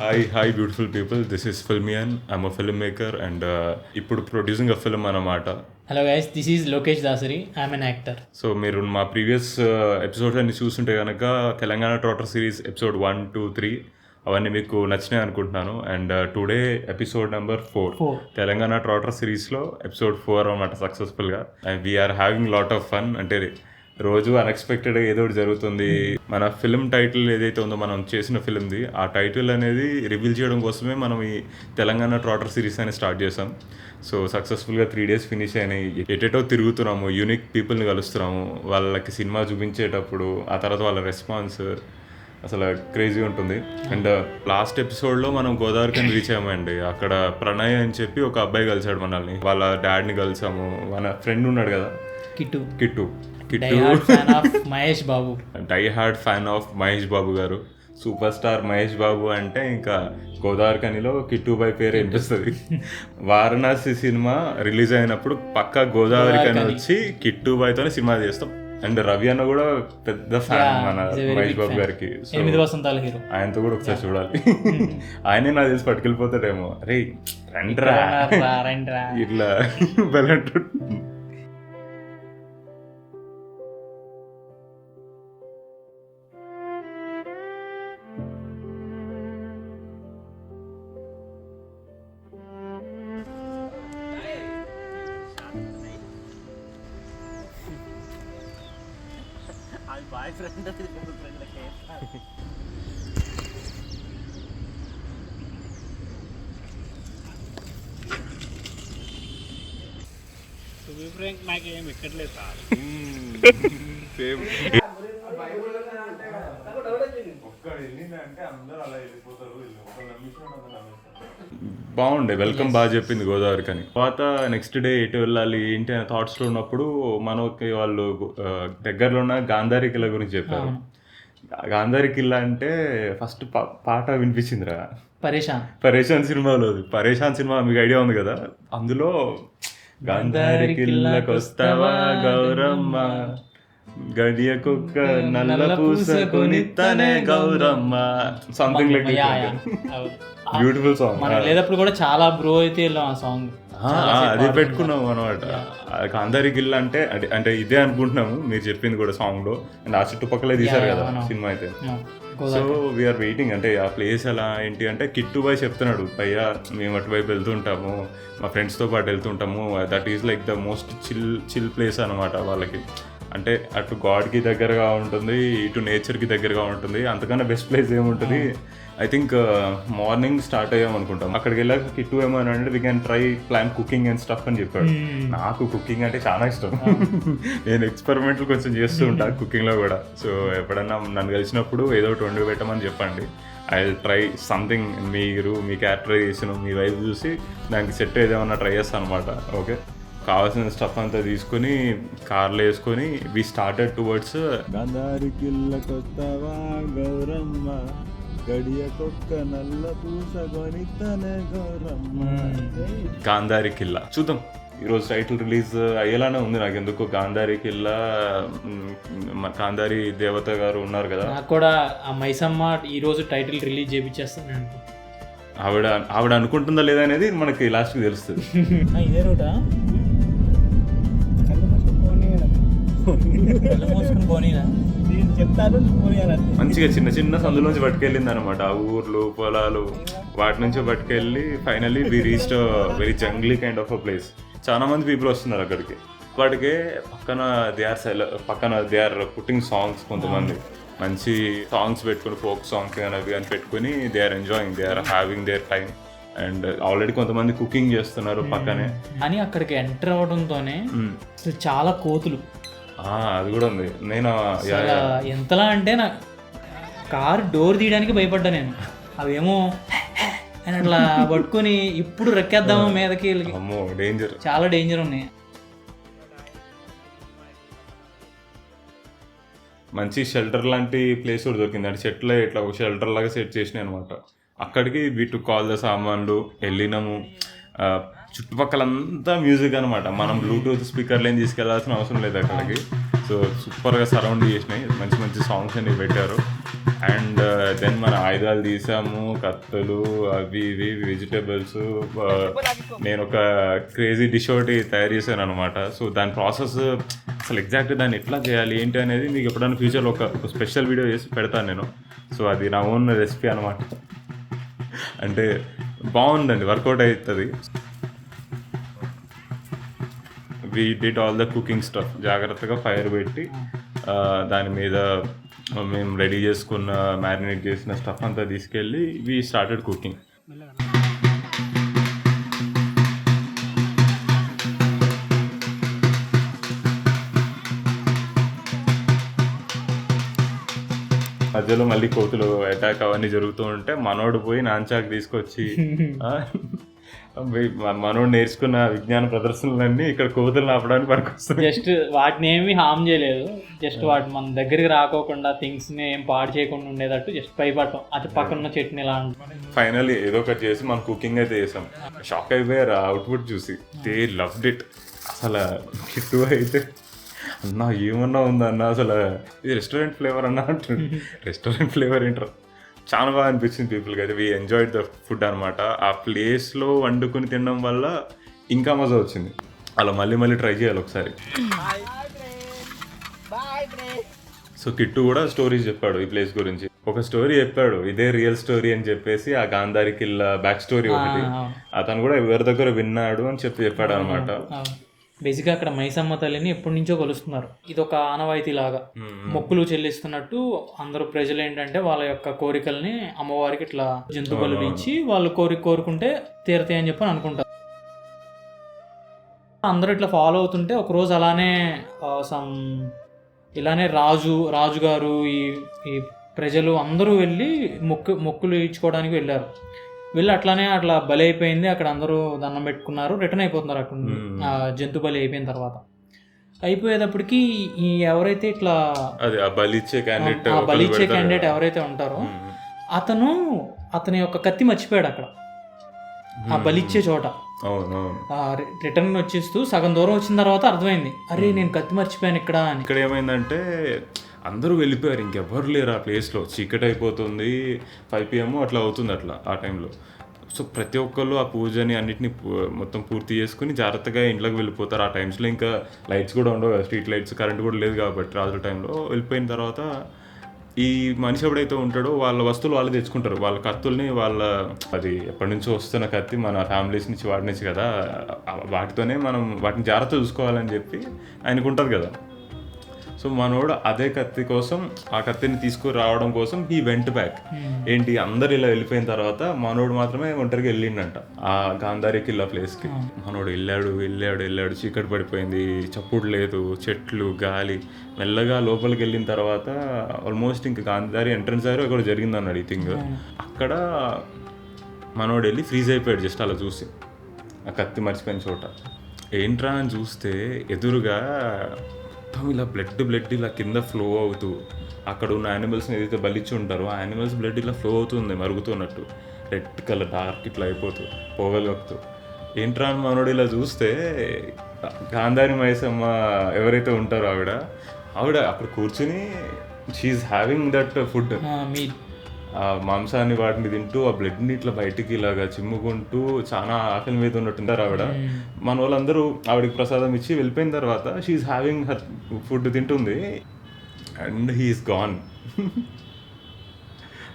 Hi beautiful people, this is Filmian. I'm a film maker and ఇప్పుడు producing a film అన్నమాట. Hello guys, this is Lokesh Dasari. I'm an actor. So మీరు మా previous episodes అన్ని చూస్తుంటే కనుక Telangana trotter series episode 1, 2, 3 అవన్నీ మీకు నచ్చినాయి అనుకుంటున్నాను. And today episode number 4 Telangana trotter సిరీస్లో ఎపిసోడ్ 4 అనమాట సక్సెస్ఫుల్గా. And we are having lot of fun. అంటే రోజు అన్ఎక్స్పెక్టెడ్గా ఏదో ఒకటి జరుగుతుంది. మన ఫిల్మ్ టైటిల్ ఏదైతే ఉందో మనం చేసిన ఫిల్మ్ది, ఆ టైటిల్ అనేది రివీల్ చేయడం కోసమే మనం ఈ తెలంగాణ ట్రాటర్ సిరీస్ అని స్టార్ట్ చేసాం. సో సక్సెస్ఫుల్గా 3 days ఫినిష్ అయినాయి. ఎటెటో తిరుగుతున్నాము, యూనిక్ పీపుల్ని కలుస్తున్నాము, వాళ్ళకి సినిమా చూపించేటప్పుడు ఆ తర్వాత వాళ్ళ రెస్పాన్స్ అసలు క్రేజీ ఉంటుంది. అండ్ లాస్ట్ ఎపిసోడ్లో మనం గోదావరికని రీచ్ అయ్యామండి. అక్కడ ప్రణయ్ అని చెప్పి ఒక అబ్బాయి కలిసాడు మనల్ని. వాళ్ళ డాడ్ని కలిసాము. మన ఫ్రెండ్ ఉన్నాడు కదా, Kittu die hard fan of Mahesh Babu garu. Super star Mahesh Babu అంటే ఇంకా గోదావరికనిలో కిట్టు బాయ్ పేరు వినిపిస్తుంది. వారణాసి సినిమా రిలీజ్ అయినప్పుడు పక్కా గోదావరికని వచ్చి కిట్టు బాయ్తోనే సినిమా చేస్తాం. అండ్ రవి అన్న కూడా పెద్ద ఫ్యాన్ మన మహేష్ బాబు గారికి. ఆయనతో కూడా ఒకసారి చూడాలి. ఆయనే నాకు తెలిసి పట్టుకెళ్ళిపోతాడేమో, రే రండ్రా ఇట్లా బెలంటు. బాయ్ ఫ్రెండ్ ఫ్రెండ్ నాకేం ఎక్కట్లేదు సార్. బాగుండే వెల్కమ్, బాగా చెప్పింది గోదావరికని. తర్వాత నెక్స్ట్ డే ఎటు వెళ్ళాలి ఏంటి అనే థాట్స్లో ఉన్నప్పుడు మనకి వాళ్ళు దగ్గరలో ఉన్న గాంధారి కిల్లా గురించి చెప్పారు. గాంధారి కిల్లా అంటే ఫస్ట్ పాట వినిపించిందిరా పరేషాన్ సినిమాలో. పరేషాన్ సినిమా మీకు ఐడియా ఉంది కదా, అందులో గాంధారి కిల్లాకి వస్తావా గౌరమ్మ, గడియ కుక్క నల్ల పూసకొని తనే Gouramma, something like beautiful song. లేదప్పుడు కూడా చాలా బ్రో అయితే ఆ సాంగ్ అది పెట్టుకున్నాం అనమాట. గాంధారి కిల్లా అంటే అంటే ఇదే అనుకుంటున్నాము మీరు చెప్పింది కూడా సాంగ్ లో. అండ్ ఆ చుట్టుపక్కలే తీశారు కదా సినిమా అయితే. So we are waiting. అంటే ఆ ప్లేస్ ఎలా ఏంటి అంటే కిట్టు బాయ్ చెప్తున్నాడు, పైగా మేము అటువైపు వెళ్తుంటాము, మా ఫ్రెండ్స్తో పాటు వెళ్తుంటాము. That is like the most chill place అనమాట వాళ్ళకి. అంటే అటు గాడ్కి దగ్గరగా ఉంటుంది, ఇటు నేచర్కి దగ్గరగా ఉంటుంది. అంతకన్నా బెస్ట్ ప్లేస్ ఏముంటుంది. ఐ థింక్ మార్నింగ్ స్టార్ట్ అయ్యాం అనుకుంటాం. అక్కడికి వెళ్ళాక కిట్టు ఏమని అంటే we can plan cooking and stuff అని చెప్పాడు. నాకు కుకింగ్ అంటే చాలా ఇష్టం. నేను ఎక్స్పెరిమెంట్లు కొంచెం చేస్తూ ఉంటాను కుకింగ్లో కూడా. సో ఎప్పుడన్నా నన్ను కలిసినప్పుడు ఏదో ఒకటి వండి పెట్టమని చెప్పండి, ఐ విల్ ట్రై సంథింగ్. మీరు మీ క్యారెక్టరైజేషన్ మీ వైపు చూసి దానికి సెట్ ఏదేమన్నా ట్రై చేస్తాను అనమాట. ఓకే, కావాల్సిన స్టఫ్ అంతా తీసుకొని కార్లో వేసుకొని వి స్టార్టెడ్ టువర్డ్స్ గాంధారి కిల్లకొస్తావా గౌరమ్మ, గడియకొక్క నల్ల పూసకొని తనే గౌరమ్మ. గాంధారి కిల్లా చూద్దాం. ఈరోజు టైటిల్ రిలీజ్ అయ్యేలానే ఉంది నాకు ఎందుకు. గాంధారి కిల్లా, గాంధారి దేవత గారు ఉన్నారు కదా, నాకు కూడా ఆ మైసమ్మ ఈరోజు టైటిల్ రిలీజ్ చేపిచ్చేస్తాను. ఆవిడ అనుకుంటుందా లేదా అనేది మనకి లాస్ట్కి తెలుస్తుంది. ఇదే రూటా మంచిగా చిన్న చిన్న సందులోంచి పట్టుకెళ్ళింది అనమాట. ఆ ఊర్లు పొలాలు వాటి నుంచి పట్టుకెళ్ళి finally we reached very jungly kind of a place. చాలా మంది పీపుల్ వస్తున్నారు అక్కడికి. వాటికే పక్కన దే ఆర్ పుట్టింగ్ సాంగ్స్. కొంతమంది మంచి సాంగ్స్ పెట్టుకుని, ఫోక్ సాంగ్స్ కానీ అవి కానీ పెట్టుకుని they are enjoying, they are having their time. And already కొంతమంది కుకింగ్ చేస్తున్నారు పక్కనే. అని అక్కడికి ఎంటర్ అవడంతోనే చాలా కోతులు, అది కూడా ఉంది. నేను ఎంతలా అంటే నా కారు డోర్ తీయడానికి భయపడ్డా నేను. అవేమో అని అట్లా పట్టుకొని ఇప్పుడు రెక్కేద్దాము మీదకి, డేంజర్, చాలా డేంజర్ ఉన్నాయి. మంచి షెల్టర్ లాంటి ప్లేస్ కూడా దొరికింది. అంటే చెట్లే ఇట్లా ఒక షెల్టర్ లాగా సెట్ చేసినాయి అనమాట. అక్కడికి వీటి కాల్ ద సామాన్లు వెళ్ళినాము. చుట్టుపక్కలంతా మ్యూజిక్ అనమాట. మనం బ్లూటూత్ స్పీకర్లు ఏం తీసుకెళ్లాల్సిన అవసరం లేదు అక్కడికి. సో సూపర్గా సరౌండ్ చేసినాయి, మంచి మంచి సాంగ్స్ అన్ని పెట్టారు. అండ్ దెన్ మన ఆయుధాలు తీసాము, కత్తులు అవి ఇవి వెజిటేబుల్స్. నేను ఒక క్రేజీ డిష్ ఒకటి తయారు చేశాను అనమాట. సో దాని ప్రాసెస్ అసలు ఎగ్జాక్ట్ దాన్ని ఎట్లా చేయాలి ఏంటి అనేది మీకు ఎప్పుడైనా ఫ్యూచర్లో ఒక స్పెషల్ వీడియో చేసి పెడతాను నేను. సో అది నా ఓన్ రెసిపీ అనమాట. అంటే బాగుందండి, వర్కౌట్ అవుతుంది. We did all the cooking stuff. జాగ్రత్తగా ఫైర్ పెట్టి దాని మీద మేము రెడీ చేసుకున్న మ్యారినేట్ చేసిన స్టఫ్ అంతా తీసుకెళ్ళి వి స్టార్టెడ్ కుకింగ్. మధ్యలో మళ్ళీ కోతులు అటాక్ అవన్నీ జరుగుతూ ఉంటే మనోడు పోయి నాన్చాక్ తీసుకొచ్చి మనోడు నేర్చుకున్న విజ్ఞాన ప్రదర్శనలన్నీ ఇక్కడ కోతులు ఆపడానికి పనికొస్తాయి. జస్ట్ వాటిని ఏమి హామ్ చేయలేదు, జస్ట్ వాటి మన దగ్గరికి రాకోకుండా థింగ్స్ని ఏం పాడు చేయకుండా ఉండేటట్టు జస్ట్ పైపట్టం అది పక్కన చట్నీ ఇలా ఫైనల్లీ ఏదో ఒకటి చేసి మనం కుకింగ్ అయితే చేసాం. షాక్ అయిపోయారు ఆ అవుట్పుట్ చూసి. They loved it. అసలు కిట్టు అయితే అన్నా ఏమన్నా ఉందన్నా అసలు ఇది రెస్టారెంట్ ఫ్లేవర్ అన్నా అంటాడు. రెస్టారెంట్ ఫ్లేవర్ ఏంటారు, చాలా బాగా అనిపించింది పీపుల్కి అయితే. వీ ఎంజాయ్డ్ ద ఫుడ్ అనమాట. ఆ ప్లేస్లో వండుకొని తినడం వల్ల ఇంకా మజా వచ్చింది. అలా మళ్ళీ మళ్ళీ ట్రై చేయాలి ఒకసారి. సో కిట్టు కూడా స్టోరీస్ చెప్పాడు ఈ ప్లేస్ గురించి. ఒక స్టోరీ చెప్పాడు, ఇదే రియల్ స్టోరీ అని చెప్పేసి, ఆ గాంధారి కిల్లా బ్యాక్ స్టోరీ ఒకటి అతను కూడా ఎవరి దగ్గర విన్నాడు అని చెప్పాడు అనమాట. బేసిక్గా అక్కడ మైసమ్మ తల్లిని ఎప్పటి నుంచో కొలుస్తున్నారు. ఇది ఒక ఆనవాయితీ లాగా మొక్కులు చెల్లిస్తున్నట్టు అందరూ ప్రజలు ఏంటంటే వాళ్ళ యొక్క కోరికల్ని అమ్మవారికి ఇట్లా జంతు బలు ఇచ్చి వాళ్ళు కోరుకుంటే తీరతాయి అని చెప్పి అనుకుంటారు. అందరూ ఇట్లా ఫాలో అవుతుంటే ఒక రోజు అలానే ఇలానే రాజుగారు ఈ ప్రజలు అందరూ వెళ్ళి మొక్కులు ఇచ్చుకోవడానికి వెళ్ళారు. వెళ్ళి అట్లా బలి అయిపోయింది. అక్కడ అందరూ దండం పెట్టుకున్నారు, రిటర్న్ అయిపోతున్నారు. అక్కడ జంతు బలి అయిపోయిన తర్వాత అయిపోయేటప్పటికి ఈ ఎవరైతే ఇట్లా బలిచ్చే క్యాండిడేట్ ఎవరైతే ఉంటారో అతని యొక్క కత్తి మర్చిపోయాడు అక్కడ ఆ బలిచ్చే చోట. రిటర్న్ వచ్చేస్తూ సగం దూరం వచ్చిన తర్వాత అర్థమైంది, అరే నేను కత్తి మర్చిపోయాను ఇక్కడ అని. ఇక్కడ ఏమైందంటే అందరూ వెళ్ళిపోయారు, ఇంకెవ్వరు లేరు ఆ ప్లేస్లో. చీకటి అయిపోతుంది, 5 PM అట్లా అవుతుంది అట్లా ఆ టైంలో. సో ప్రతి ఒక్కళ్ళు ఆ పూజని అన్నిటిని మొత్తం పూర్తి చేసుకుని జాగ్రత్తగా ఇంట్లోకి వెళ్ళిపోతారు. ఆ టైమ్స్లో ఇంకా లైట్స్ కూడా ఉండవు, స్ట్రీట్ లైట్స్, కరెంట్ కూడా లేదు కాబట్టి రాజుల టైంలో. వెళ్ళిపోయిన తర్వాత ఈ మనిషి ఎప్పుడైతే ఉంటాడో వాళ్ళ వస్తువులు వాళ్ళు తెచ్చుకుంటారు. వాళ్ళ కత్తుల్ని అది ఎప్పటి నుంచో వస్తున్న కత్తి, మన ఫ్యామిలీస్ నుంచి వాడినచ్చు కదా, వాటితోనే మనం వాటిని జాగ్రత్త చూసుకోవాలని చెప్పి ఆయనకు ఉంటుంది కదా. సో మనోడు అదే కత్తి కోసం, ఆ కత్తిని తీసుకురావడం కోసం హీ వెంట్ బ్యాక్. ఏంటి అందరు ఇలా వెళ్ళిపోయిన తర్వాత మనోడు మాత్రమే ఒంటరికి వెళ్ళిండంట ఆ గాంధారి కిల్లా ప్లేస్కి. మనోడు వెళ్ళాడు, చీకటి పడిపోయింది, చప్పుడు లేదు, చెట్లు, గాలి. మెల్లగా లోపలికి వెళ్ళిన తర్వాత ఆల్మోస్ట్ ఇంకా గాంధారి ఎంట్రన్స్ అయ్యారు, అక్కడ జరిగింది అన్నాడు ఈ థింగ్. అక్కడ మనోడు వెళ్ళి ఫ్రీజ్ అయిపోయాడు జస్ట్ అలా చూసి, ఆ కత్తి మర్చిపోయిన చోట. ఏంట్రా అని చూస్తే ఎదురుగా మొత్తం ఇలా బ్లడ్ ఇలా కింద ఫ్లో అవుతూ, అక్కడ ఉన్న యానిమల్స్ని ఏదైతే బలిచ్చి ఉంటారో ఆ యానిమల్స్ బ్లడ్ ఇలా ఫ్లో అవుతుంది మరుగుతున్నట్టు, రెడ్ కలర్ డార్క్ ఇట్లా అయిపోతూ పోగలుగుతూ. ఏంట్రా అని మనోడు ఇలా చూస్తే గాంధారి మైసమ్మ ఎవరైతే ఉంటారో ఆవిడ అక్కడ కూర్చుని షీఈస్ హ్యావింగ్ దట్ ఫుడ్, ఆ మాంసాన్ని వాటిని తింటూ ఆ బ్లడ్ని ఇట్లా బయటికి ఇలాగా చిమ్ముకుంటూ చాలా ఆకలి మీద ఉన్నట్టుంటారు ఆవిడ. మన వాళ్ళందరూ ఆవిడకి ప్రసాదం ఇచ్చి వెళ్ళిపోయిన తర్వాత షీఈస్ హ్యావింగ్ హర్ ఫుడ్ తింటుంది అండ్ హీఈస్ గాన్.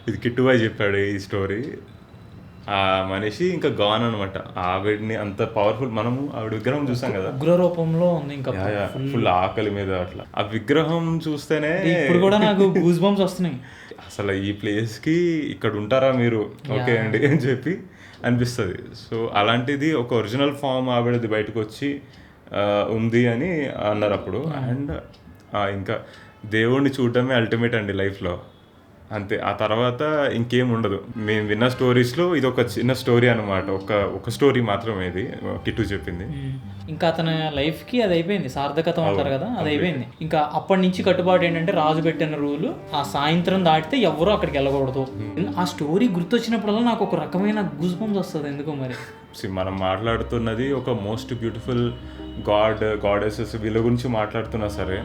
ఇది కిట్టుబాయ్ చెప్పాడు ఈ స్టోరీ. ఆ మనిషి ఇంకా గాన్ అనమాట. ఆవిడ్ని అంత పవర్ఫుల్, మనము ఆవిడ విగ్రహం చూసాం కదా, ఉగ్ర రూపంలో ఉంది, ఇంకా ఫుల్ ఆకలి మీద అట్లా. ఆ విగ్రహం చూస్తేనే ఇప్పుడు కూడా నాకు గూస్ బంప్స్ వస్తున్నాయి. అసలు ఈ ప్లేస్కి ఇక్కడ ఉంటారా మీరు, ఓకే అండి అని చెప్పి అనిపిస్తుంది. సో అలాంటిది ఒక ఒరిజినల్ ఫామ్ ఆవిడది బయటకు వచ్చి ఉంది అని అన్నారు అప్పుడు. అండ్ ఇంకా దేవుణ్ణి చూడటమే అల్టిమేట్ అండి లైఫ్లో, అంతే. ఆ తర్వాత ఇంకేం ఉండదు. మేము విన్న స్టోరీస్లో ఇది ఒక చిన్న స్టోరీ అనమాట, ఒక స్టోరీ మాత్రమే ఇది కిట్టు చెప్పింది. ఇంకా అతని లైఫ్కి అది అయిపోయింది, సార్థకతం అంటారు కదా, అది అయిపోయింది. ఇంకా అప్పటి నుంచి కట్టుబాటు ఏంటంటే రాజు పెట్టిన రూలు ఆ సాయంత్రం దాటితే ఎవరూ అక్కడికి వెళ్ళకూడదు. ఆ స్టోరీ గుర్తొచ్చినప్పుడల్లా నాకు ఒక రకమైన గూస్ బంప్స్ వస్తుంది ఎందుకో మరి. మనం మాట్లాడుతున్నది ఒక మోస్ట్ బ్యూటిఫుల్ గాడెసెస్ వీళ్ళ గురించి మాట్లాడుతున్నా సరే,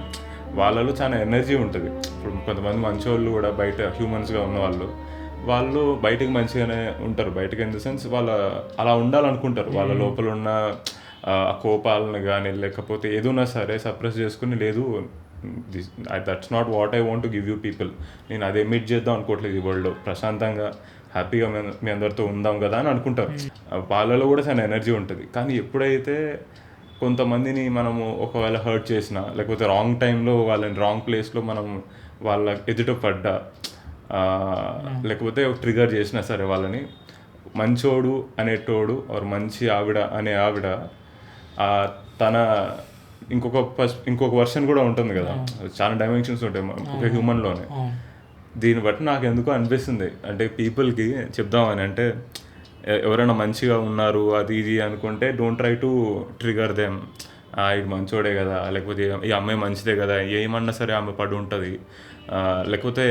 వాళ్ళలో చాలా ఎనర్జీ ఉంటుంది. ఇప్పుడు కొంతమంది మంచోళ్ళు కూడా బయట హ్యూమన్స్గా ఉన్న వాళ్ళు బయటకు మంచిగానే ఉంటారు. బయటకు ఇన్ ద సెన్స్ వాళ్ళ అలా ఉండాలనుకుంటారు. వాళ్ళ లోపల ఉన్న కోపాలను కానీ లేకపోతే ఏదైనా సరే సప్రెస్ చేసుకుని, లేదు that's not what I want to give you people, నేను అది ఎమిట్ చేద్దాం అనుకోవట్లేదు ఈ వరల్డ్లో, ప్రశాంతంగా హ్యాపీగా మీ అందరితో ఉందాం కదా అని అనుకుంటారు. వాళ్ళలో కూడా చాలా ఎనర్జీ ఉంటుంది. కానీ ఎప్పుడైతే కొంతమందిని మనము ఒకవేళ హర్ట్ చేసినా, లేకపోతే రాంగ్ టైంలో వాళ్ళని రాంగ్ ప్లేస్లో మనం వాళ్ళ ఎదుట పడ్డా, లేకపోతే ట్రిగర్ చేసినా సరే వాళ్ళని, మంచోడు అనేటోడు ఆర్ మంచి ఆవిడ అనే ఆవిడ తన ఇంకొక వర్షన్ కూడా ఉంటుంది కదా, చాలా డైమెన్షన్స్ ఉంటాయి ఒక హ్యూమన్లోనే. దీన్ని బట్టి నాకు ఎందుకో అనిపిస్తుంది, అంటే పీపుల్కి చెప్దామని, అంటే ఎవరైనా మంచిగా ఉన్నారు అది ఇది అనుకుంటే don't try to trigger them, ఇది మంచోడే కదా, లేకపోతే ఈ అమ్మాయి మంచిదే కదా, ఏమన్నా సరే ఆమె పడి ఉంటుంది, లేకపోతే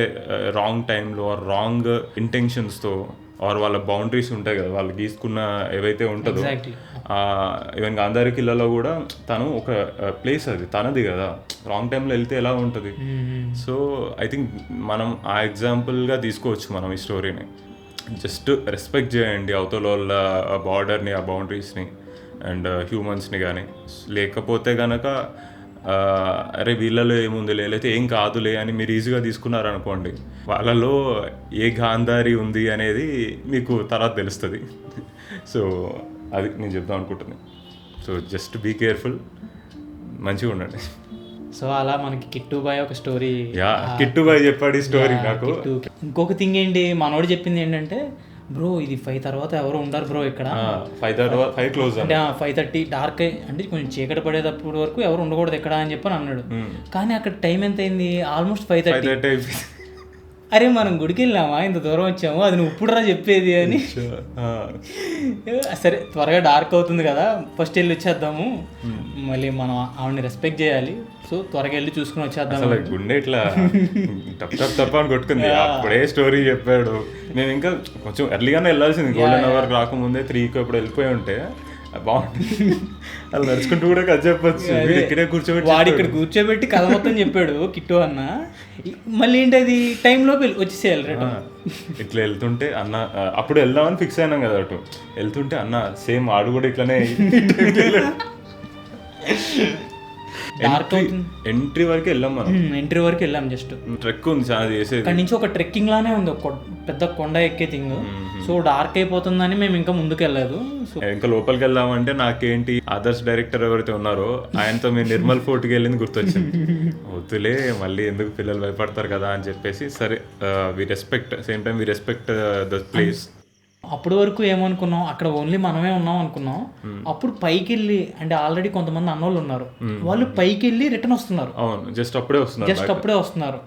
రాంగ్ టైంలో ఆర్ రాంగ్ ఇంటెన్షన్స్తో ఆర్ వాళ్ళ బౌండరీస్ ఉంటాయి కదా, వాళ్ళు గీసుకున్న ఏవైతే ఉంటుందో, ఈవెన్ గాంధారి కిల్లాలో కూడా తను ఒక ప్లేస్ అది తనది కదా, రాంగ్ టైంలో వెళ్తే ఎలా ఉంటుంది. సో ఐ థింక్ మనం ఆ ఎగ్జాంపుల్గా తీసుకోవచ్చు మనం ఈ స్టోరీని. జస్ట్ రెస్పెక్ట్ చేయండి అవతల వాళ్ళ బార్డర్ని, ఆ బౌండరీస్ని అండ్ హ్యూమన్స్ని. కానీ లేకపోతే కనుక అరే వీళ్ళలో ఏముంది లేకపోతే ఏం కాదులే అని మీరు ఈజీగా తీసుకున్నారనుకోండి, వాళ్ళలో ఏ గాంధారి ఉంది అనేది మీకు తర్వాత తెలుస్తుంది. సో అది నేను చెప్దాం అనుకుంటున్నాను. సో జస్ట్ బీ కేర్ఫుల్, మంచిగా ఉండండి. సో అలా మనకి కిట్టు బాయ్ ఒక స్టోరీ, కిట్టు బాయ్ చెప్పాడు ఈ స్టోరీ నాకు. ఇంకొక థింగ్ ఏంటి, మనోడు చెప్పింది ఏంటంటే, బ్రో ఇది 5 తర్వాత ఎవరు ఉండరు బ్రో ఇక్కడ, 5 క్లోజ్ అంటే 5:30 డార్క్, అంటే కొంచెం చీకటి పడేటప్పుడు వరకు ఎవరు ఉండకూడదు ఇక్కడ అని చెప్పని అన్నాడు. కానీ అక్కడ టైం ఎంత అయింది, ఆల్మోస్ట్ 5:30. అరే మనం గుడికి వెళ్ళామా, ఇంత దూరం వచ్చాము, అది నువ్వు ఇప్పుడురా చెప్పేది అని. సరే త్వరగా డార్క్ అవుతుంది కదా, ఫస్ట్ వెళ్ళి వచ్చేద్దాము, మళ్ళీ మనం ఆవిడని రెస్పెక్ట్ చేయాలి, సో త్వరగా వెళ్ళి చూసుకుని వచ్చేద్దాం. అసలు గుండె ఇట్లా తప్ప అని కొట్టుకుంది. అప్పుడే స్టోరీ చెప్పాడు. నేను ఇంకా కొంచెం ఎర్లీగానే వెళ్ళాల్సింది, గోల్డెన్ అవర్ రాకముందే 3కి అప్పుడు వెళ్ళిపోయి ఉంటే బాగుంటుంది. అలా నడుచుకుంటూ కూడా కథ చెప్పచ్చు. ఇక్కడే కూర్చోబెట్టి వాడు ఇక్కడ కూర్చోబెట్టి కథ మొత్తం చెప్పాడు కిట్టు అన్న. మళ్ళీ ఏంటి అది టైంలో వచ్చేసేయాలి. ఇట్లా వెళ్తుంటే అన్న అప్పుడు వెళ్దామని ఫిక్స్ అయినాం కదా, అటు వెళ్తుంటే అన్న సేమ్ ఆడు కూడా ఇట్లానే ఎంట్రీ వరకు వెళ్ళాం మనం. ఎంట్రీ వరకు వెళ్ళాం, జస్ట్ ట్రెక్ ఉంది చాలా చేసేది. ఇక్కడ నుంచి ఒక ట్రెక్కింగ్ లానే ఉంది, పెద్ద కొండ ఎక్కే థింగ్. సో డార్క్ అయిపోతుందని మేము ఇంకా ముందుకు వెళ్ళలేదు. సో ఇంకా లోపలికి వెళ్దామంటే నాకేంటి ఆదర్శ్ డైరెక్టర్ ఎవరైతే ఉన్నారో ఆయనతో మేము నిర్మల్ ఫోర్ట్కి వెళ్ళింది గుర్తొచ్చింది. వద్దులే మళ్ళీ ఎందుకు పిల్లలు భయపడతారు కదా అని చెప్పేసి, సరే we respect, same time we respect the place. అప్పటి వరకు ఏమనుకున్నాం, అక్కడ ఓన్లీ మనమే ఉన్నాం అనుకున్నాం. అప్పుడు పైకి వెళ్ళి, అంటే ఆల్రెడీ కొంతమంది అన్నోళ్ళు ఉన్నారు, వాళ్ళు పైకి వెళ్ళి రిటర్న్ వస్తున్నారు. జస్ట్ అప్పుడే వస్తున్నారు.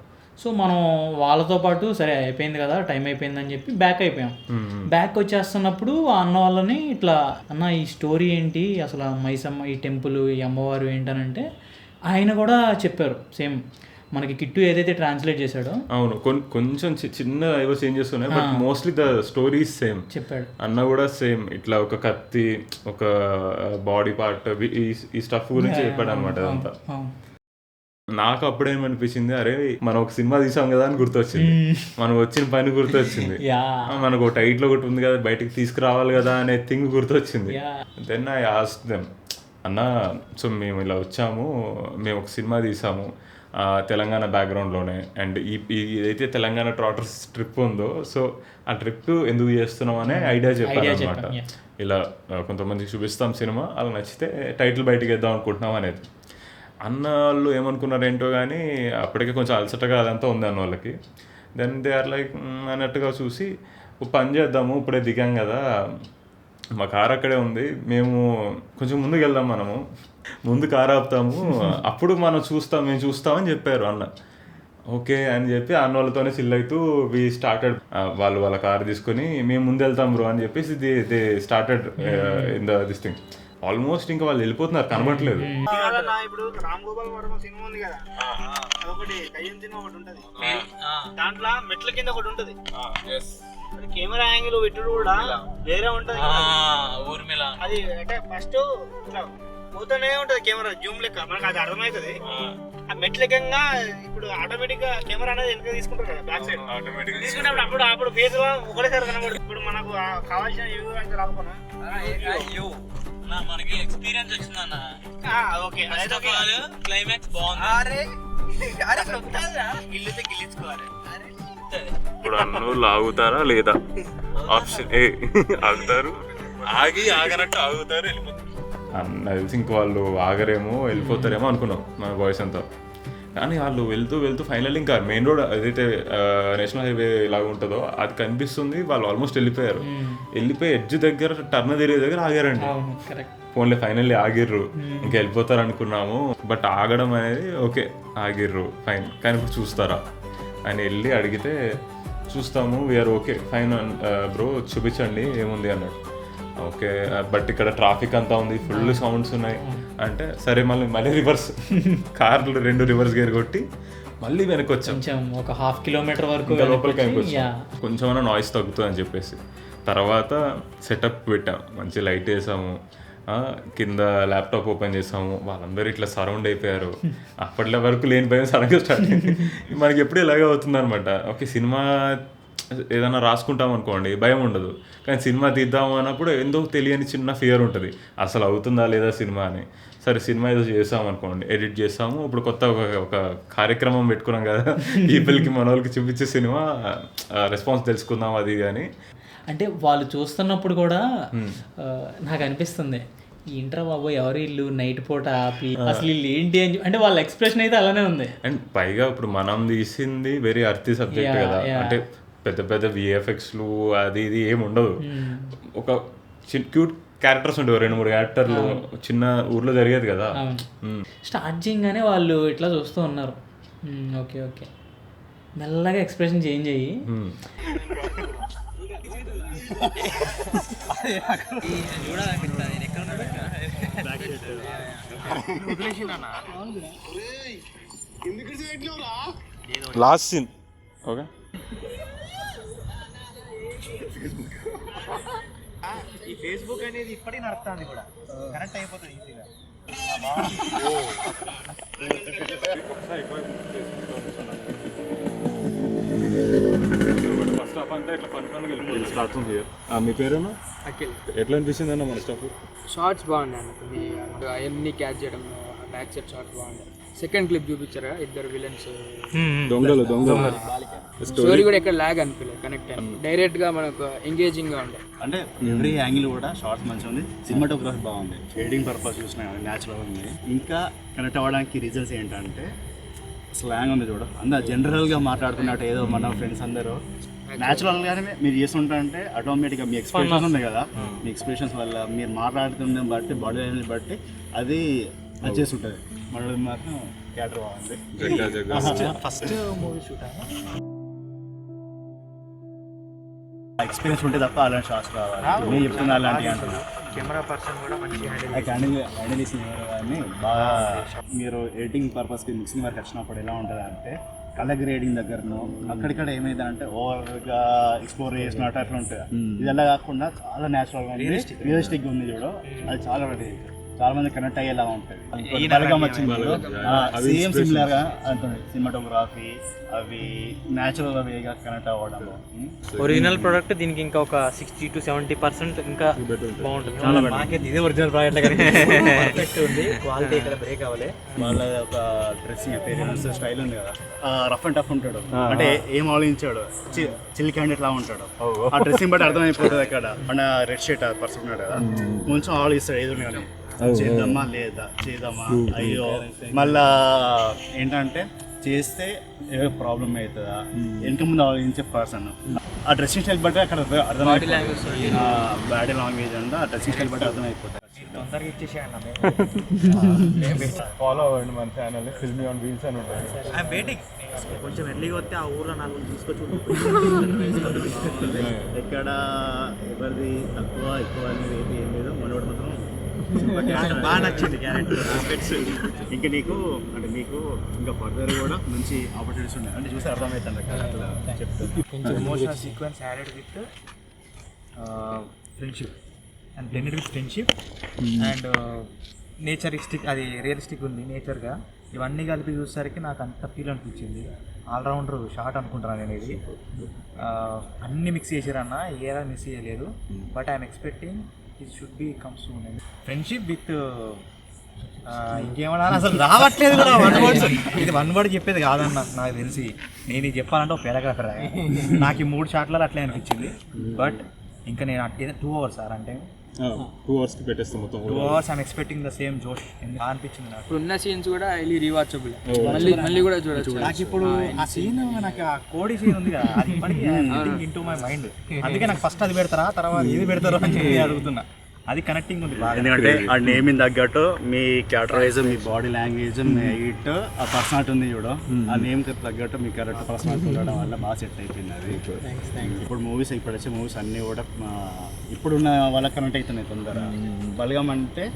సో మనం వాళ్ళతో పాటు సరే అయిపోయింది కదా, టైం అయిపోయిందని చెప్పి బ్యాక్ అయిపోయాం. బ్యాక్ వచ్చేస్తున్నప్పుడు ఆ అన్న వాళ్ళని ఇట్లా, అన్న ఈ స్టోరీ ఏంటి అసలు, మైసమ్మ ఈ టెంపుల్ ఈ అమ్మవారు ఏంటనంటే ఆయన కూడా చెప్పారు సేమ్ మనకి కిట్టు ఏదైతే ట్రాన్స్లేట్ చేశాడో. అవును, కొంచెం చిన్న ఏవో చేంజెస్ ఉన్నాయి, but mostly the story same చెప్పాడు. అన్న కూడా సేమ్ ఇట్లా ఒక కత్తి, ఒక బాడీ పార్ట్, ఈ స్టఫ్ గురించి చెప్పాడు అనమాట అదంతా. నాకు అప్పుడేమనిపించింది, అరే మనం ఒక సినిమా తీసాం కదా అని గుర్తొచ్చింది, మనం వచ్చిన పని గుర్తొచ్చింది, మనకు ఒక టైటిల్ ఒకటి ఉంది కదా బయటకు తీసుకురావాలి కదా అనే థింగ్ గుర్తొచ్చింది. దెన్ ఐ ఆస్క్డ్ దెమ్, అన్న సో మేము ఇలా వచ్చాము, మేము ఒక సినిమా తీసాము తెలంగాణ బ్యాక్గ్రౌండ్లోనే, అండ్ ఏదైతే తెలంగాణ ట్రాటర్స్ ట్రిప్ ఉందో, సో ఆ ట్రిప్ ఎందుకు చేస్తున్నాం అనే ఐడియా చెప్పాను అనమాట. ఇలా కొంతమందికి చూపిస్తాం సినిమా, అలా నచ్చితే టైటిల్ బయటకు వేద్దాం అనుకుంటున్నాం అనేది. అన్న వాళ్ళు ఏమనుకున్నారు ఏంటో కానీ అప్పటికే కొంచెం అలసటగా అదంతా ఉంది అన్న వాళ్ళకి. దెన్ దే ఆర్ లైక్ అన్నట్టుగా చూసి, పని చేద్దాము ఇప్పుడే దిగాం కదా, మా కార్ అక్కడే ఉంది, మేము కొంచెం ముందుకు వెళ్దాం, మనము ముందు కార్ ఆపుతాము, అప్పుడు మేము చూస్తామని చెప్పారు అన్న. ఓకే అని చెప్పి అన్న వాళ్ళతోనే చిల్ అవుతూ వి స్టార్టెడ్. వాళ్ళ కార్ తీసుకొని మేము ముందు వెళ్తాం బ్రో అని చెప్పేసి they started in this thing. Almost ఇంకా వాళ్ళు వెళ్ళిపోతున్నారు, కనబడట్లేదు. ఇప్పుడు రామ్ గోపాల్ వర్మ సినిమా ఉంది కదా, అదొకటి కయ్యం సినిమా ఒకటి ఉంటది, దాంట్లో మెట్ల కింద ఒకటి ఉంటది, అది కెమెరా యాంగిల్ పెట్టుడు కూడా వేరే ఉంటది. అది అంటే ఫస్ట్ ఇట్లా పోతూనే ఉంటది కెమెరా జూమ్ లెక్క, మనకు అది అర్థమవుతుంది. ఆ మెట్లకంగా ఇప్పుడు ఆటోమేటిక్ గా కెమెరా అనేది వెనక తీసుకుంటారు కదా బ్యాక్ సైడ్ ఆటోమేటిక్ తీసుకున్నప్పుడు అప్పుడు ఫేస్ ఒకటేసారి కనబడుతుంది. ఇప్పుడు మనకు కావాల్సిన వ్యూ అయితే రాకపోయినా మనకి ఎక్స్పీరియన్స్ వచ్చిందన్న. ఓకే క్లైమాక్స్ బాగుంది. గిల్లితే గిల్లించుకోవాలి. ఇప్పుడు అన్ను లాగుతారా లేదా ఆప్షన్ ఏ, ఆగుతారు, ఆగనట్టు ఆగుతారు, వెళ్ళిపోతారు. అన్న తెలిసి ఇంక వాళ్ళు ఆగరేమో వెళ్ళిపోతారేమో అనుకున్నాం మన బాయ్స్ అంతా. కానీ వాళ్ళు వెళ్తూ వెళ్తూ ఫైనల్ ఇంకా మెయిన్ రోడ్ ఏదైతే నేషనల్ హైవే లాగా ఉంటుందో అది కనిపిస్తుంది. వాళ్ళు ఆల్మోస్ట్ వెళ్ళిపోయారు. వెళ్ళిపోయి ఎడ్జ్ దగ్గర టర్న్ తిరిగే దగ్గర ఆగారండి. ఫోన్లే ఫైనల్లీ ఆగిర్రు. ఇంకా వెళ్ళిపోతారు అనుకున్నాము. బట్ ఆగడం అనేది ఓకే, ఆగిర్రు ఫైన్. కానీ ఇప్పుడు చూస్తారా అని వెళ్ళి అడిగితే చూస్తాము, వీఆర్ ఓకే ఫైన్ బ్రో చూపించండి ఏముంది అన్నాడు. ఓకే బట్ ఇక్కడ ట్రాఫిక్ అంతా ఉంది, ఫుల్ సౌండ్స్ ఉన్నాయి అంటే సరే మళ్ళీ రివర్స్ కార్లు 2 రివర్స్ గేర్ కొట్టి మళ్ళీ వెనక్కి వచ్చాం. ఒక 1/2 కిలోమీటర్ వరకు లోపలికి వచ్చాం, కొంచెం నాయిస్ తగ్గుతుంది అని చెప్పేసి. తర్వాత సెటప్ పెట్టాం, మంచి లైట్ వేసాము, కింద ల్యాప్టాప్ ఓపెన్ చేసాము. వాళ్ళందరూ ఇట్లా సరౌండ్ అయిపోయారు. అప్పట్లో వరకు లేని భయం సడన్గా స్టార్ట్ అయింది. మనకి ఎప్పుడు ఇలాగే అవుతుంది అనమాట. ఓకే సినిమా ఏదైనా రాసుకుంటాం అనుకోండి భయం ఉండదు, కానీ సినిమా తీద్దాము అన్నప్పుడు ఎందుకు తెలియని చిన్న ఫియర్ ఉంటుంది, అసలు అవుతుందా లేదా సినిమా అని. సరే సినిమా ఏదో చేసాం అనుకోండి, ఎడిట్ చేసాము. ఇప్పుడు కొత్త ఒక కార్యక్రమం పెట్టుకున్నాం కదా, పీపుల్కి మన వాళ్ళకి చూపించే సినిమా రెస్పాన్స్ తెలుసుకుందాం అది అని. అంటే వాళ్ళు చూస్తున్నప్పుడు కూడా నాకు అనిపిస్తుంది ఏంట్రా బాబు ఎవరు ఇల్లు నైట్ పూట ఆపి అసలు వీళ్ళు ఏంటి అని అంటే వాళ్ళ ఎక్స్ప్రెషన్ అయితే అలానే ఉంది. అండ్ పైగా ఇప్పుడు మనం తీసింది వెరీ అర్థీ సబ్జెక్ట్ కదా, అంటే పెద్ద పెద్ద విఎఫ్ఎక్స్లు అది ఇది ఏమి ఉండదు. ఒక క్యూట్ క్యారెక్టర్స్ ఉండేవి, 2-3 క్యారెక్టర్లు చిన్న ఊర్లో జరిగేది కదా. స్టార్ట్ చేయగానే వాళ్ళు ఇట్లా చూస్తూ ఉన్నారు. ఓకే ఓకే మెల్లగా ఎక్స్ప్రెషన్ చేంజ్ అయ్యి లాస్ట్ సీన్ ఓకే. ఈ ఫేస్బుక్ అనేది ఇప్పటికీ నడుస్తుంది కూడా, కనెక్ట్ అయిపోతుంది ఈజీగా. ఫస్ట్ హాఫ్ అంతా ఇట్లా ఫన్ స్టార్ట్ ఉంది. మీ పేరేనా? అఖిల్. ఎట్లా అనిపించింది అన్న మన స్టాప్? షార్ట్స్ బాగున్నాయి అన్న, అవన్నీ క్యాచ్ చేయడం, బ్యాక్ సైడ్ షార్ట్స్ బాగున్నాయి. సెకండ్ క్లిప్ చూపించారా ఇద్దరు విలన్స్, దొంగలు స్టోరీ కూడా ఎక్కడ లాగ్ అనిపించలేదు, కనెక్ట్ అయింది డైరెక్ట్ గా, మనకు ఎంగేజింగ్ గా ఉండే. అంటే ఎవ్రీ యాంగిల్ కూడా షార్ట్స్ మంచిగా ఉంది, సినిమాటోగ్రఫీ బాగుంది, షేడింగ్ పర్పస్ చూసినా న్యాచురల్ ఉంది. ఇంకా కనెక్ట్ అవ్వడానికి రీజన్స్ ఏంటంటే స్లాంగ్ ఉంది చూడ, అందరూ జనరల్గా మాట్లాడుకున్నట్టు ఏదో మన ఫ్రెండ్స్ అందరూ న్యాచురల్గానే మీరు చేస్తుంటే ఆటోమేటిక్గా మీ ఎక్స్ప్రెషన్స్ ఉంది కదా, మీ ఎక్స్ప్రెషన్స్ వల్ల మీరు మాట్లాడుతుండే బట్టి బాడీ లాంగ్వేజ్ బట్టి అది చేస్తుంటుంది. మనది మాత్రం క్యారెక్టర్ బాగుంది. ఫస్ట్ మూవీ షూట్ ఎక్స్పీరియన్స్ ఉంటే తప్ప అలాంటి షార్ట్స్ కావాలి. నేను చెప్తున్నా అలాంటివి అంటున్నా. కెమెరా పర్సన్ కూడా మంచిగా హ్యాండిల్ చేసిన కానీ బాగా మీరు ఎడిటింగ్ పర్పస్కి మిక్సింగ్ వరకు వచ్చినప్పుడు ఎలా ఉంటుంది అంటే కలర్ గ్రేడింగ్ దగ్గరను అక్కడిక్కడ ఏమైందంటే ఓవర్గా ఎక్స్ప్లోర్ చేసినట్టు అట్లా ఉంటుంది. ఇది ఎలా కాకుండా చాలా న్యాచురల్గా ఉంది, రియలిస్టిక్గా ఉంది చూడు, అది చాలా మంది కనెక్ట్ అయ్యేలా ఉంటుంది. సేమ్ సిమిలర్ గా అంటుంది సినిమాటోగ్రఫీ, అవి న్యాచురల్ వేగా కనెక్ట్ అవ్వడం. ఒరిజినల్ ప్రోడక్ట్ దీనికి ఇంకా ఒక 60 to 70% ఇంకా బాగుంటుంది. చాలా నాకైతే ఇదే ఒరిజినల్ ప్రోడక్ట్ ఉంది, క్వాలిటీ ఇక్కడ బ్రేక్ అవ్వలే. వాళ్ళ ఒక డ్రెస్సింగ్ స్టైల్ ఉంది కదా, రఫ్ అండ్ టఫ్ ఉంటాడు, అంటే ఏం ఆలోచించాడు, చిల్లి క్యాండిడేట్ లా ఉంటాడు. ఆ డ్రెస్సింగ్ బట్టి అర్థమైపోతుంది. అక్కడ మన రెడ్ షర్ట్ పర్సన్ ఉన్నాడు కదా, కొంచెం ఆలోచిస్తాడు ఏదో కానీ చేద్దామా లేదా చేద్దామా, అయ్యో మళ్ళా ఏంటంటే చేస్తే ఏదో ప్రాబ్లం అవుతుందా, వెనక ముందు ఆలోచించే పర్సన్. ఆ డ్రెస్సింగ్ స్టైల్ బట్టి అక్కడ అర్థమైపోతుంది, బాడీ లాంగ్వేజ్ అండ్ ఆ డ్రెస్సింగ్ స్టైల్ బట్టి అర్థమైపోతుంది. తొందరగా ఇచ్చేసేయండి, ఫాలో అవ్వండి మన ఛానల్ ఫిల్మీ ఆన్ వీల్స్ అని ఉంటుంది. కొంచెం ఎర్లీగా వస్తే ఆ ఊర్లో నాకు తీసుకొచ్చి ఎక్కడ ఎవరిది తక్కువ ఎక్కువ అనేది ఏం లేదు, మనోడు మాత్రం బాగా నచ్చింది క్యారెక్టర్. ఇంకా నీకు అంటే మీకు ఇంకా ఫర్దర్ కూడా మంచి ఆపర్చునిటీస్ ఉన్నాయి అంటే చూసి అర్థమవుతుంది చెప్తాను. కొంచెం emotional sequence added with friendship and blended with friendship and naturistic, అది రియలిస్టిక్ ఉంది నేచర్గా. ఇవన్నీ కలిపి చూసేసరికి నాకు అంత ఫీల్ అనిపించింది. ఆల్రౌండర్ షాట్ అనుకుంటున్నాను నేను ఇది. అన్నీ మిక్స్ చేసారన్న, ఏరా మిస్ చేయలేదు. But I'm expecting it should be come soon. Friendship with ఇంకేమన్నా అసలు రావట్లేదు కూడా వన్ వర్డ్స్. ఇది వన్ వర్డ్ చెప్పేది కాదన్న, నాకు తెలిసి నేను ఇది చెప్పాలంటే ఒక పారాగ్రాఫ్ నాకు ఈ 3 షాట్లలో అట్లే అనిపించింది. బట్ ఇంకా నేను 2 hours సార్ అంటే 2 hours పెట్టేస్తాం మొత్తం. 2 hours I'm expecting the same జోష్ అనిపించింది నాకు. ఇప్పుడు ఉన్న సీన్స్ కూడా హైలీ రీవాచబుల్, మళ్ళీ కూడా చూడొచ్చు. నాకు ఇప్పుడు ఆ సీన్, నాకు ఆ కోడి సీన్ ఉంది కదా, అది ఇప్పటికీ ఇంటూ మై మైండ్. అందుకే నాకు ఫస్ట్ అది పెడతారా తర్వాత ఏది పెడతారో అని చెప్పి అడుగుతున్నా. అది కనెక్టింగ్ ఉంది బాగా. ఎందుకంటే ఆ నేమింగ్ తగ్గట్టు మీ క్యారెక్టరైజ్, మీ బాడీ లాంగ్వేజ్, మీ హైట్, ఆ పర్సనాలిటీ ఉంది చూడు, ఆ నేమ్కి తగ్గట్టు మీ క్యారెక్టర్ పర్సనాలిటీ ఉండడం వల్ల బాగా సెట్ అయిపోయింది అది. ఇప్పుడు మూవీస్, ఇప్పుడు వచ్చే మూవీస్ అన్నీ కూడా ఇప్పుడున్న వాళ్ళకి కనెక్ట్ అవుతున్నాయి తొందరగా. బలగం అంటే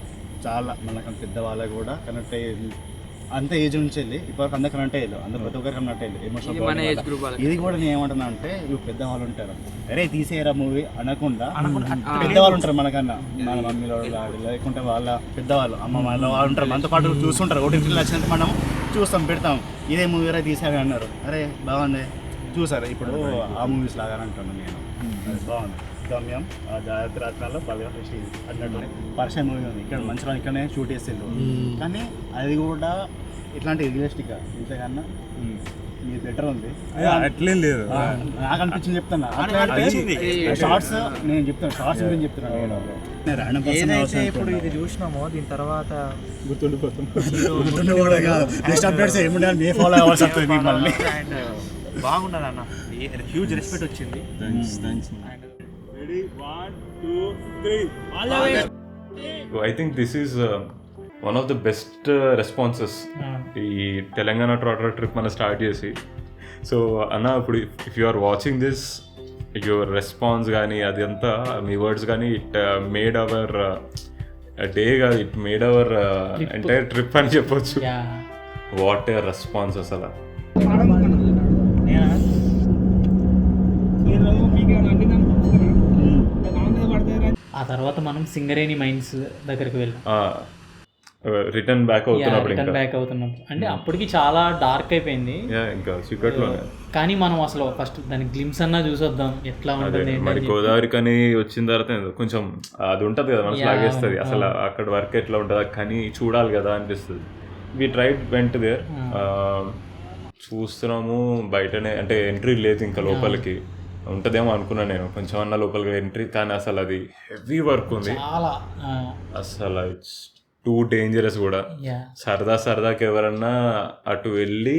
చాలా మనకు పెద్ద వాళ్ళకి కూడా కనెక్ట్ అయ్యి, అంత ఏజ్ నుంచి వెళ్ళి ఇప్పటివరకు అందరు కనెక్ట్ అయ్యారు, అందరు ప్రతి ఒక్కరు కనెక్ట్ అయ్యారు ఎమోషనల్. ఇది కూడా నేను ఏమంటున్నా అంటే, ఇవి పెద్దవాళ్ళు ఉంటారు, అరే తీసేయరా మూవీ అనకుండా పెద్దవాళ్ళు ఉంటారు మనకన్నా, మన మమ్మీలో లేకుంటే వాళ్ళ పెద్దవాళ్ళు, అమ్మ వాళ్ళ వాళ్ళు ఉంటారు, మనతో పాటు చూస్తుంటారు. ఓటీటీలో వచ్చినట్టు మనం చూస్తాం, పెడతాం, ఇదే మూవీ రా తీసారు అన్నారు, అరే బాగుంది చూసారు. ఇప్పుడు ఆ మూవీస్ లాగా అంటున్నాను నేను, అది బాగుంది. గమ్యం, జాగ్రత్తలో బలగా అన్నట్టు పరిచయం మూవీ ఉంది, ఇక్కడ మంచిగా ఇక్కడనే షూట్ చేసేళ్ళు. కానీ అది కూడా ఇట్లాంటి రియలిస్టిక్గా ఇంతకన్నా ఇది బెటర్ ఉంది. అట్లేం లేదు, నాకు అనిపించింది చెప్తాను. షార్ట్స్ నేను చెప్తాను, షార్ట్స్ గురించి చెప్తున్నాను. ఏదైతే ఇప్పుడు ఇది చూసినామో దీని తర్వాత అండ్ బాగున్నది అన్న, హ్యూజ్ రెస్పెక్ట్ వచ్చింది. I think this is one of the best responses ఈ తెలంగాణ ట్రాటర్ ట్రిప్ మనం స్టార్ట్ చేసి. సో అన్న, ఇప్పుడు if you are watching this, your response కానీ అది అంతా మీ వర్డ్స్ కానీ, ఇట్ మేడ్ అవర్ డే కాదు, it made our entire trip అని చెప్పొచ్చు. వాట్ ఏ రెస్పాన్స్ అసలు. ఆ తర్వాత మనం సింగరేణి మైన్స్ దగ్గరికి వెళ్ళాం, రిటర్న్ బ్యాక్ అవుతున్నప్పుడు. అంటే అప్పటికి చాలా డార్క్ అయిపోయింది ఇంకా చీకట్లో. కానీ మనం అసలు ఫస్ట్ దాని గ్లిమ్స్ అన్నా చూసొద్దాం ఎట్లా ఉంటుంది. మరి గోదావరి కానీ వచ్చిన తర్వాత కొంచెం అది ఉంటుంది కదా, మనసు లాగేస్తుంది అసలు అక్కడ వర్క్ ఎట్లా ఉంటుందా కానీ చూడాలి కదా అనిపిస్తుంది. వి ట్రైడ్ వెంట దేర్, చూస్తున్నాము బయటనే, అంటే ఎంట్రీ లేదు ఇంకా లోపలికి, ఉంటుందేమో అనుకున్నాను నేను కొంచెం అన్న లోపలికి ఎంట్రీ, కానీ అసలు అది హెవీ వర్క్ ఉంది అసలు. ఇట్స్ టూ డేంజరస్ కూడా. సరదాకి ఎవరన్నా అటు వెళ్ళి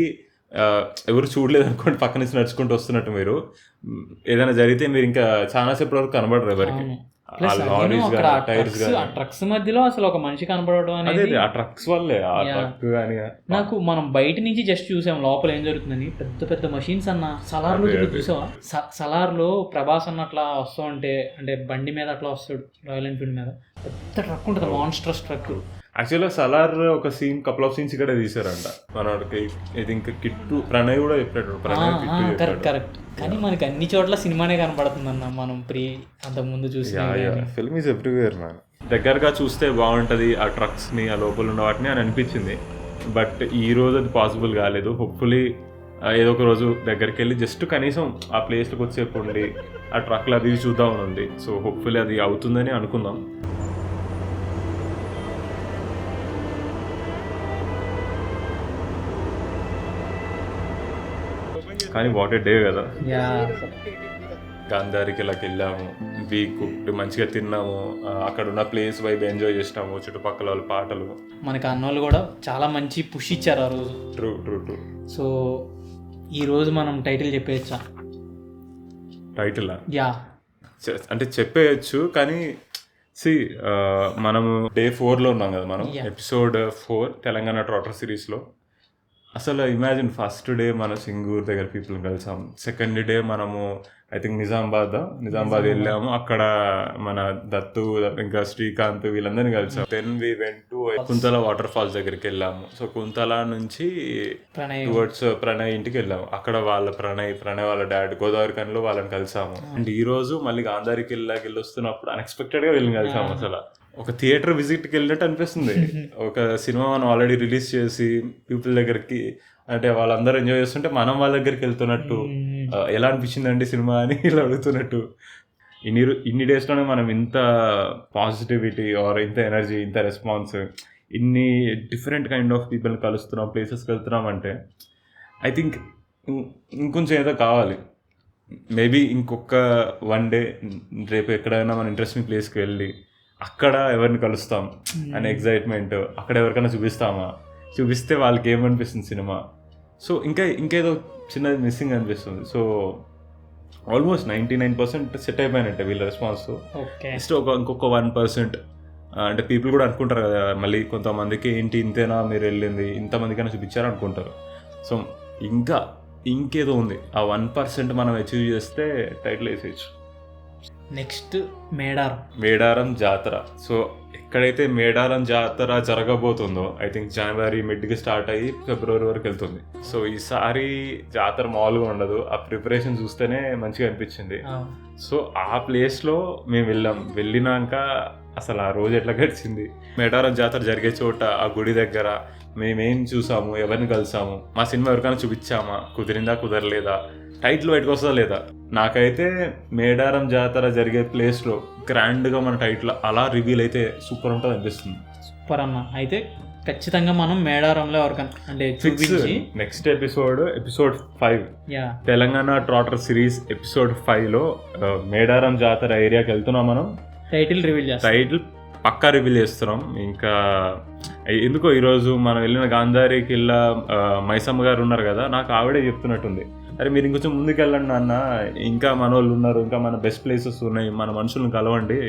ఎవరు చూడలేదు అనుకోండి, పక్క నుంచి నడుచుకుంటూ వస్తున్నట్టు మీరు ఏదైనా జరిగితే మీరు ఇంకా చాలాసేపు వరకు కనబడరు ఎవరికి. ట్రక్స్ మధ్యలో అసలు ఒక మనిషి కనపడడం అనేది ఆ ట్రక్స్ వల్లే. ఆ ట్రక్ కానీ నాకు మనం బయట నుంచి జస్ట్ చూసాం లోపల ఏం జరుగుతుందని. పెద్ద పెద్ద మషీన్స్ అన్న సలార్లో చూసావా? సలార్లో ప్రభాస్ అన్న అట్లా వస్తూ ఉంటే, అంటే బండి మీద అట్లా వస్తాడు రాయల్ ఎన్ఫీల్డ్ మీద, పెద్ద ట్రక్ ఉంటుంది, మాన్స్టర్స్ ట్రక్. యాక్చువల్గా సలార్ ఒక సీన్, కపుల్ ఆఫ్ సీన్స్ ఇక్కడ తీసారంట మనకి. ఇది ఇంకా కిట్టు ప్రణయ్ కూడా చెప్పాడు, కరెక్ట్. కానీ మనకి అన్ని చోట్ల సినిమానే కనపడుతుంది అన్న, మనం అంతకుముందు చూసి. Film is everywhere man. దగ్గరగా చూస్తే బాగుంటుంది ఆ ట్రక్స్ని, ఆ లోపల ఉన్న వాటిని అని అనిపించింది. బట్ ఈ రోజు అది పాసిబుల్ కాలేదు. హోప్ఫుల్లీ ఏదో ఒక రోజు దగ్గరికి వెళ్ళి జస్ట్ కనీసం ఆ ప్లేస్లోకి వచ్చేపు ఉండి ఆ ట్రక్లు అది చూద్దామని ఉంది. సో హోప్ఫుల్లీ అది అవుతుందని అనుకుందాం. కానీ వాట్ ఏ డే కదా. గాంధారికి ఇలాకి వెళ్ళాము, వీక్ మంచిగా తిన్నాము, అక్కడ ఉన్న ప్లేస్ వైబ్ ఎంజాయ్ చేసినాము, చుట్టుపక్కల వాళ్ళ పాటలు. మనకి అన్నోళ్ళు కూడా చాలా మంచి పుష్ ఇచ్చారు ఆ రోజు. ట్రూ. సో ఈ రోజు మనం టైటిల్ చెప్పేయచ్చా? టైటిల్ యా అంటే చెప్పేయచ్చు, కానీ మనము డే 4లో ఉన్నాం కదా మనం, ఎపిసోడ్ 4 తెలంగాణ ట్రాటర్ సిరీస్లో. అసలు ఇమాజిన్, ఫస్ట్ డే మన సింగూర్ దగ్గర పీపుల్ని కలిసాం, సెకండ్ డే మనము ఐ థింక్ నిజామాబాద్ వెళ్ళాము, అక్కడ మన దత్తు ఇంకా శ్రీకాంత్ వీళ్ళందరినీ కలిసాం. Then we went to Kuntala waterfalls దగ్గరికి వెళ్ళాము. సో కుంతల నుంచి టువర్డ్స్ ప్రణయ్ ఇంటికి వెళ్ళాము, అక్కడ వాళ్ళ ప్రణయ్ వాళ్ళ డాడ్ గోదావరి కనిలో వాళ్ళని కలిసాము. అండ్ ఈ రోజు మళ్ళీ గాంధారికి వెళ్ళి వస్తున్నప్పుడు అన్ఎక్స్పెక్టెడ్ గా వెళ్ళి కలిసాము. అసలు ఒక థియేటర్ విజిట్కి వెళ్ళినట్టు అనిపిస్తుంది. ఒక సినిమా మనం ఆల్రెడీ రిలీజ్ చేసి పీపుల్ దగ్గరికి అంటే వాళ్ళందరూ ఎంజాయ్ చేస్తుంటే మనం వాళ్ళ దగ్గరికి వెళ్తున్నట్టు, ఎలా అనిపించిందండి సినిమా అని ఇలా అడుగుతున్నట్టు. ఇన్ని డేస్లోనే మనం ఇంత పాజిటివిటీ ఆర్ ఇంత ఎనర్జీ, ఇంత రెస్పాన్స్, ఇన్ని డిఫరెంట్ కైండ్ ఆఫ్ పీపుల్ని కలుస్తున్నాం, ప్లేసెస్కి వెళ్తున్నాం అంటే ఐ థింక్ ఇంకొంచెం ఏదో కావాలి. మేబీ ఇంకొక 1 డే రేపు ఎక్కడైనా మన ఇంట్రెస్టింగ్ ప్లేస్కి వెళ్ళి అక్కడ ఎవరిని కలుస్తాం అనే ఎగ్జైట్మెంట్, అక్కడ ఎవరికైనా చూపిస్తే వాళ్ళకి ఏమనిపిస్తుంది సినిమా. సో ఇంకేదో చిన్నది మిస్సింగ్ అనిపిస్తుంది. సో ఆల్మోస్ట్ 99% సెట్ అయిపోయినట్టే వీళ్ళ రెస్పాన్స్. జస్ట్ ఇంకొక 1% అంటే పీపుల్ కూడా అనుకుంటారు కదా మళ్ళీ కొంతమందికి ఏంటి ఇంతేనా మీరు వెళ్ళింది, ఇంతమందికైనా చూపించారు అనుకుంటారు. సో ఇంకేదో ఉంది. ఆ 1% మనం అచీవ్ చేస్తే టైటిల్ వేసేయచ్చు. నెక్స్ట్ మేడారం జాతర. సో ఎక్కడైతే మేడారం జాతర జరగబోతుందో ఐ థింక్ జనవరి మిడ్కి స్టార్ట్ అయ్యి ఫిబ్రవరి వరకు వెళ్తుంది. సో ఈసారి జాతర మామూలుగా ఉండదు. ఆ ప్రిపరేషన్ చూస్తేనే మంచిగా అనిపించింది. సో ఆ ప్లేస్లో మేము వెళ్ళినాక అసలు ఆ రోజు ఎట్లా గడిచింది, మేడారం జాతర జరిగే చోట ఆ గుడి దగ్గర మేమేం చూసాము, ఎవరిని కలిసాము, మా సినిమా ఎవరికైనా చూపించామా, కుదిరిందా కుదరలేదా, టైటిల్ బయటకు వస్తుందా లేదా. నాకైతే మేడారం జాతర జరిగే ప్లేస్లో గ్రాండ్గా మన టైటిల్ అలా రివీల్ అయితే సూపర్ ఉంటుంది అనిపిస్తుంది. సూపర్ అన్న. అయితే ఖచ్చితంగా మనం మేడారంలో ఎవరికైనా అంటే చూపించి next episode 5 Telangana trotter series episode 5లో మేడారం జాతర ఏరియాకి వెళ్తున్నాం. మనం టైటిల్ పక్కా రివీల్ చేస్తున్నాం. ఇంకా ఎందుకో ఈరోజు మనం వెళ్ళిన గాంధారి కిల్లా మైసమ్మ గారు ఉన్నారు కదా, నాకు ఆవిడే చెప్తున్నట్టుంది, అరే మీరు ఇంకొంచెం ముందుకు వెళ్ళండి నాన్న, ఇంకా మన వాళ్ళు ఉన్నారు, ఇంకా మన బెస్ట్ ప్లేసెస్ ఉన్నాయి, మన మనుషులను కలవండి,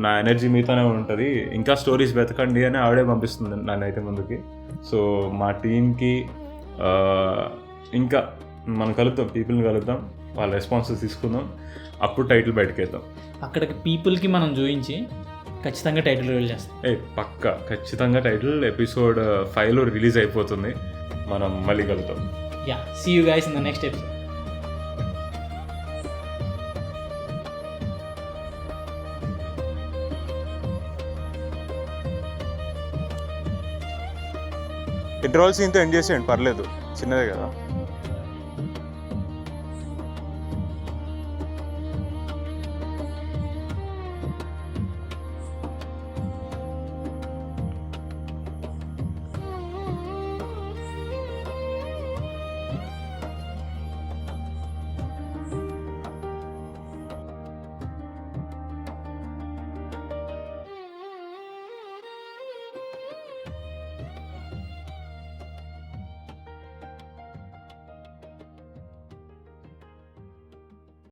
నా ఎనర్జీ మీతోనే ఉంటుంది, ఇంకా స్టోరీస్ వెతకండి అని ఆవిడే పంపిస్తుంది నన్నైతే ముందుకి. సో మా టీంకి ఇంకా మనం కలుద్దాం, పీపుల్ని కలుద్దాం, వాళ్ళ రెస్పాన్సెస్ తీసుకుందాం, అప్పుడు టైటిల్ బయటకు వెళ్దాం. అక్కడికి పీపుల్కి మనం చూపించి ఖచ్చితంగా టైటిల్ రిలీజ్ చేస్తాం. పక్కా ఖచ్చితంగా టైటిల్ ఎపిసోడ్ 5లో రిలీజ్ అయిపోతుంది. మనం మళ్ళీ కలుద్దాం. See you guys in the next episode. Interval సీన్తో ఎండ్ చేసేయండి, పర్లేదు, చిన్నదే కదా.